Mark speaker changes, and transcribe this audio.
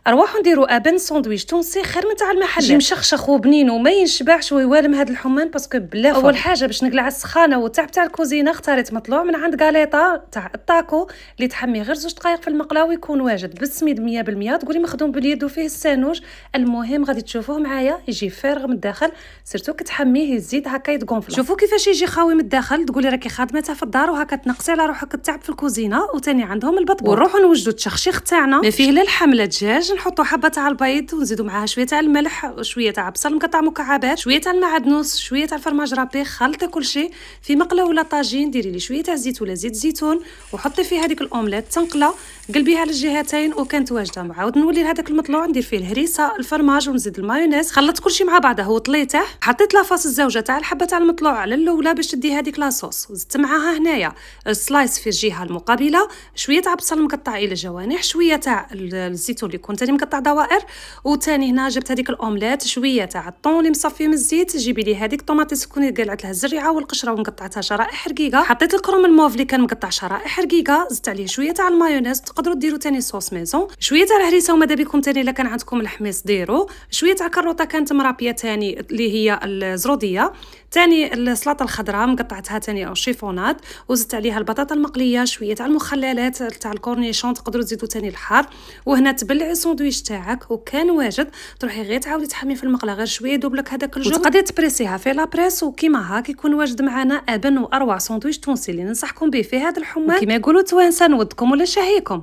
Speaker 1: ارواحوا نديروا ابن ساندويتش تونسي خير من تاع المحل، يجي مشخشخ وبنين وما ينشبعش ويوالم هذا الحمان باسكو بلا اول حاجه باش نقلع السخانه والتعب تاع الكوزينه اختاريت مطلوع من عند غاليطا تاع الطاكو اللي تحمي غير 2 دقائق في المقله ويكون واجد بالسميد 100%. تقولي مخدوم باليد وفيه السانوج، المهم غادي تشوفوه معايا يجي فارغ من الداخل، سيرتو كتحميه يزيد هكا يتغونفلا. شوفوا كيفاش يجي خاوي من الداخل، تقولي راكي خادمتها في الدار وهكا تنقصي على روحك التعب في الكوزينه. وثاني عندهم البطبوط، ونروحوا نوجدوا التشخشيخ تاعنا ما فيه لا الحمله دجاج، نحطوا حبه تاع البيض ونزيدوا معاها شويه تاع الملح وشويه تاع بصل مقطع مكعبات، شويه تاع المعدنوس، شويه تاع الفرماج رابي. خلطي كل شيء في مقله ولا طاجين، ديري لي شويه تاع زيت ولا زيت زيتون وحطي فيه هذيك الاومليت تنقله، قلبيها على الجهتين وكانت واجده. نعاود نولي لهذاك المطلوع ندير فيه الهريسه الفرماج ونزيد المايونيز، خلطت كل شيء مع بعضه وطليته. حطيت لاصوص الزوجه تاع الحبه تاع المطلوع على الاولى باش تدي هذيك لاصوص، زدت معاها هنايا السلايس في الجهه المقابله، شويه تاع بصل مقطع الى جوانح، شويه تاع الزيتون اللي كنت مقطع دوائر، وثاني هنا جبت هذيك الاومليت، شويه تاع الطون اللي مصفي من الزيت، جيبي لي هذيك طوماطيس تكوني قلعت لها الزريعه والقشره ومقطعتها شرائح رقيقه، حطيت الكروم الموف اللي كان مقطع شرائح رقيقه، زدت عليه شويه تاع المايونيز، تقدروا ديروا ثاني صوص ميزون، شويه تاع الهريسه وماذا بكم ثاني الا كان عندكم الحميص ديروا، شويه تاع كروطه كانت مرابيه ثاني اللي هي الزروديه، ثاني السلطه الخضراء مقطعتها ثاني او شيفونات، وزدت عليها البطاطا المقليه، شويه تاع المخللات تاع الكورنيشون، تقدروا تزيدوا ثاني الحار. وهنا تبلعي الساندويتش تاعك وكان واجد، تروحي غير تعاودي تحمي في المقله غير شويه يدوب لك هذاك الجو، وتقدري تبريسيها في لابريس. وكيما هاك يكون واجد معنا ابن واروع ساندويتش تونسي اللي ننصحكم به في هذا الحمان، كيما يقولوا توانسه نودكم ولا شهيكم.